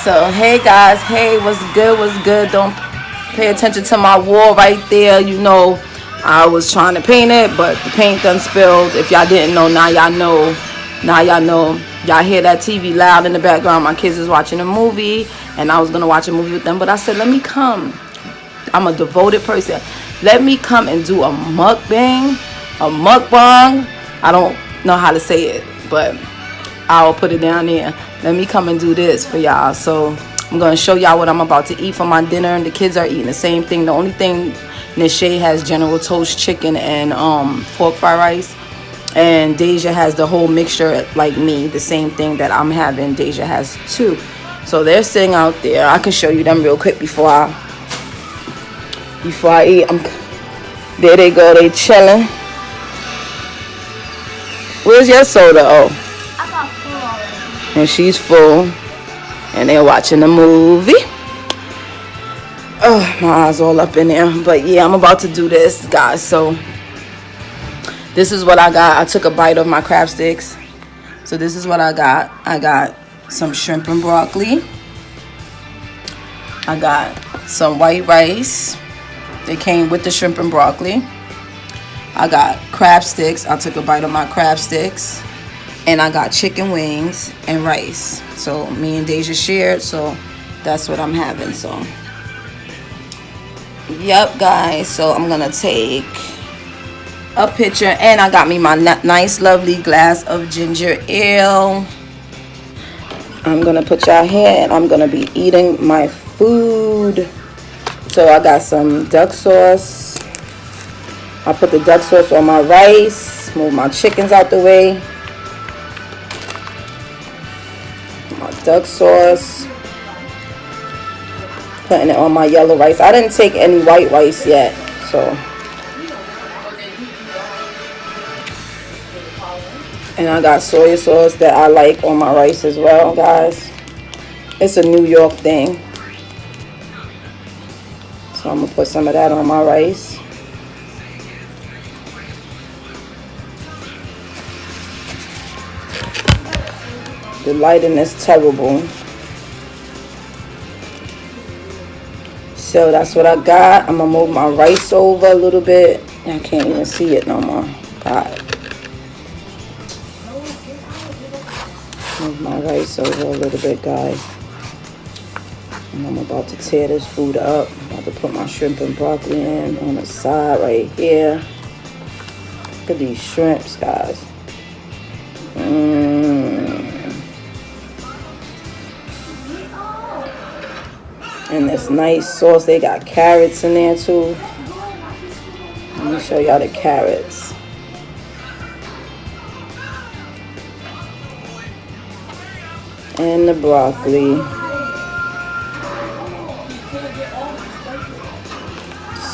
So hey guys, hey, what's good, what's good? Don't pay attention to my wall right there. You know, I was trying to paint it, but the paint done spilled. If y'all didn't know, now y'all know. Now y'all know. Y'all hear that TV loud in the background. My kids is watching a movie, and I was gonna watch a movie with them, but I said, let me come. I'm a devoted person. Let me come and do a mukbang, a mukbang. I don't know how to say it, but I'll put it down there. Let me come and do this for y'all. So I'm going to show y'all what I'm about to eat for my dinner. And the kids are eating the same thing. The only thing, Nishay has General Toast chicken and pork fried rice. And Deja has the whole mixture like me. The same thing that I'm having, Deja has too. So they're sitting out there. I can show you them real quick before I eat. There they go. They chilling. Where's your soda? Oh. And she's full, and they're watching the movie. Oh, my eyes all up in there. But yeah, I'm about to do this, guys. So this is what I got. I took a bite of my crab sticks. So this is what I got. I got some shrimp and broccoli. I got some white rice. They came with the shrimp and broccoli. I got crab sticks. I took a bite of my crab sticks. And I got chicken wings and rice. So me and Deja shared, so that's what I'm having. So yep, guys, so I'm gonna take a picture, and I got me my nice lovely glass of ginger ale. I'm gonna put y'all here, and I'm gonna be eating my food. So I got some duck sauce. I put the duck sauce on my rice, move my chickens out the way. My duck sauce, putting it on my yellow rice. I didn't take any white rice yet, so. And I got soy sauce that I like on my rice as well, guys. It's a New York thing. So I'm gonna put some of that on my rice. The lighting is terrible. So that's what I got. I'm gonna move my rice over a little bit. I can't even see it no more. God. Move my rice over a little bit, guys. And I'm about to tear this food up. I'm about to put my shrimp and broccoli in on the side right here. Look at these shrimps, guys. And this nice sauce. They got carrots in there too. Let me show y'all the carrots. And the broccoli.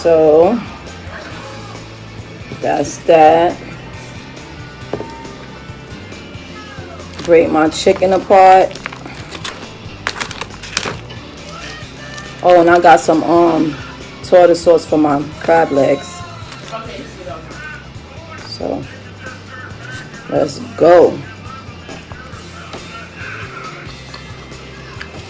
So that's that. Break my chicken apart. Oh, and I got some tartar sauce for my crab legs. So let's go.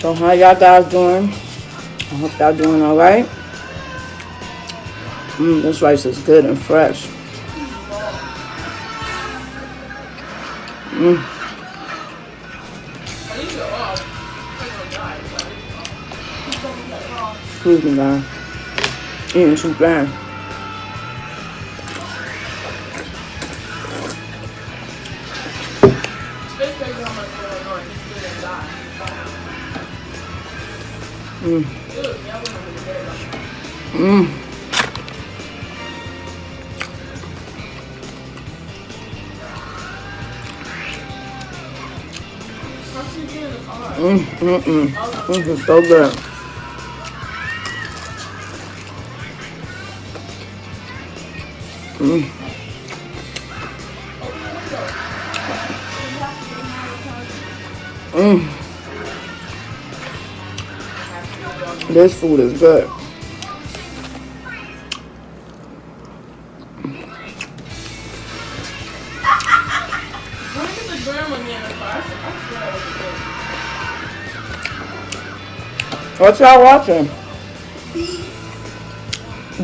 So how y'all guys doing? I hope y'all doing all right. This rice is good and fresh. Excuse me, guys. Eating too fast. This is so good. This food is good. What y'all watching?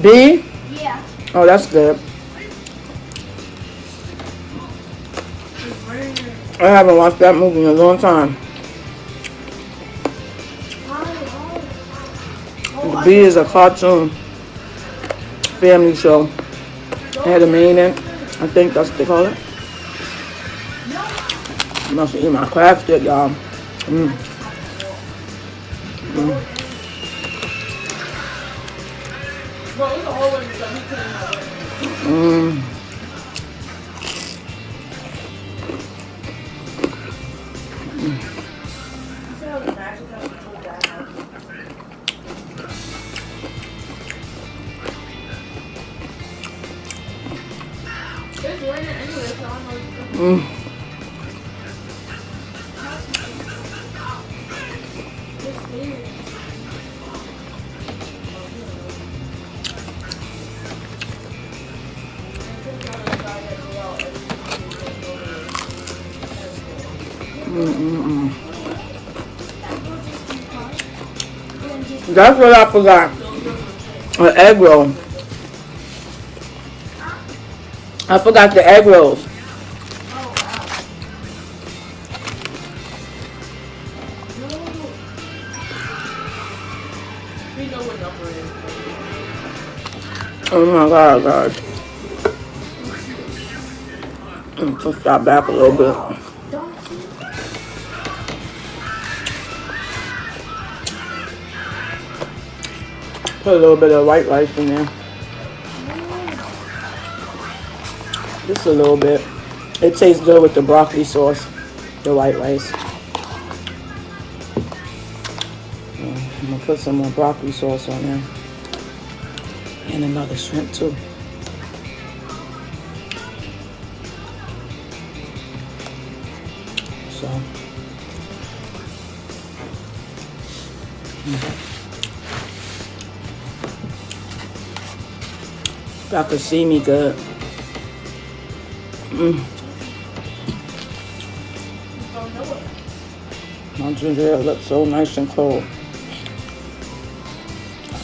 B? Yeah. Oh, that's good. I haven't watched that movie in a long time. B is a cartoon family show. They had a main in. I think that's what they call it. I'm about to eat my crab stick, y'all. That's what I forgot. An egg roll. I forgot the egg rolls. Oh my God, guys. Push that back a little bit. Put a little bit of white rice in there. Just a little bit. It tastes good with the broccoli sauce, the white rice. I'm gonna put some more broccoli sauce on there. And another shrimp too. So. Y'all can see me good. My ginger ale looks so nice and cold.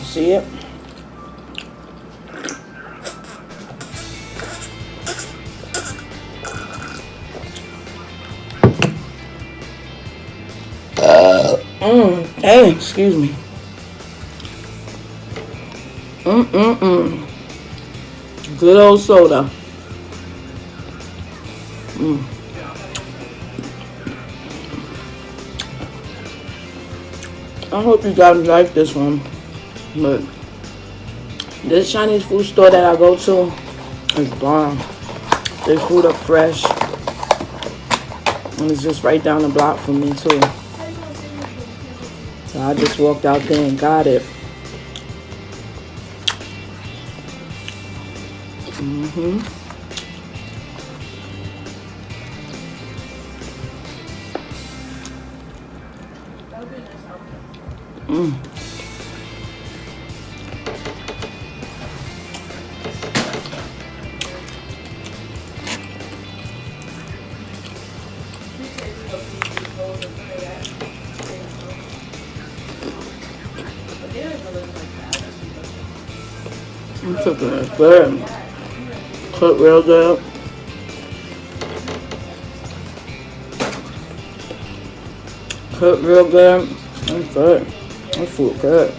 See it? Hey, excuse me. Good old soda. I hope you guys like this one. But this Chinese food store that I go to is bomb. Their food are fresh. And it's just right down the block from me too. So I just walked out there and got it. Chicken is good. Cooked real good. Cooked real good. That's good. That food good.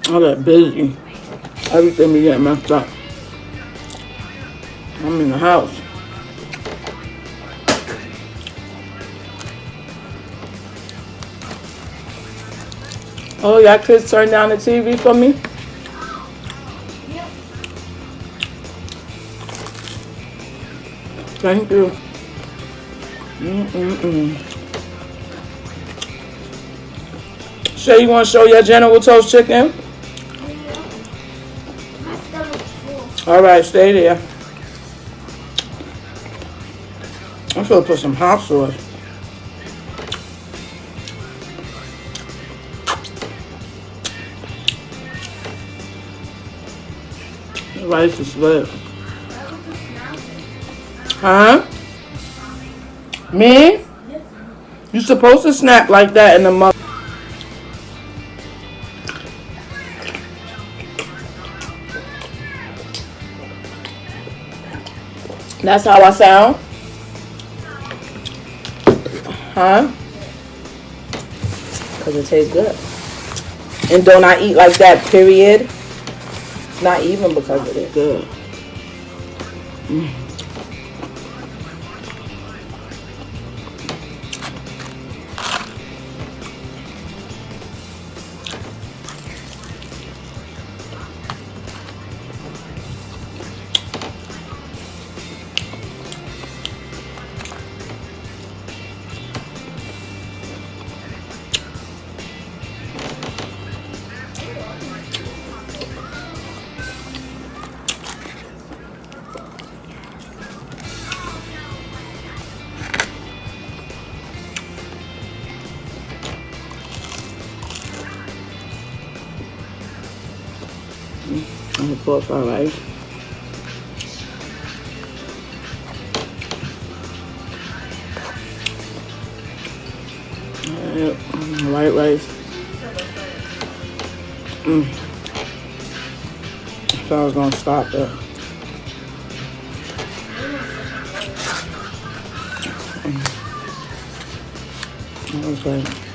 I got busy. Everything be getting messed up. I'm in the house. Oh, y'all kids turn down the TV for me? Yep. Thank you. Shay, you want to show your General Toast chicken? All right, stay there. supposed to put some hot sauce. The rice is lit. Huh? Me? You supposed to snap like that in the mug. That's how I sound? Huh? Because it tastes good. And don't I eat like that, period? It's not even because of it. Good. And the pork fried rice. White rice. So I was gonna stop it. Okay.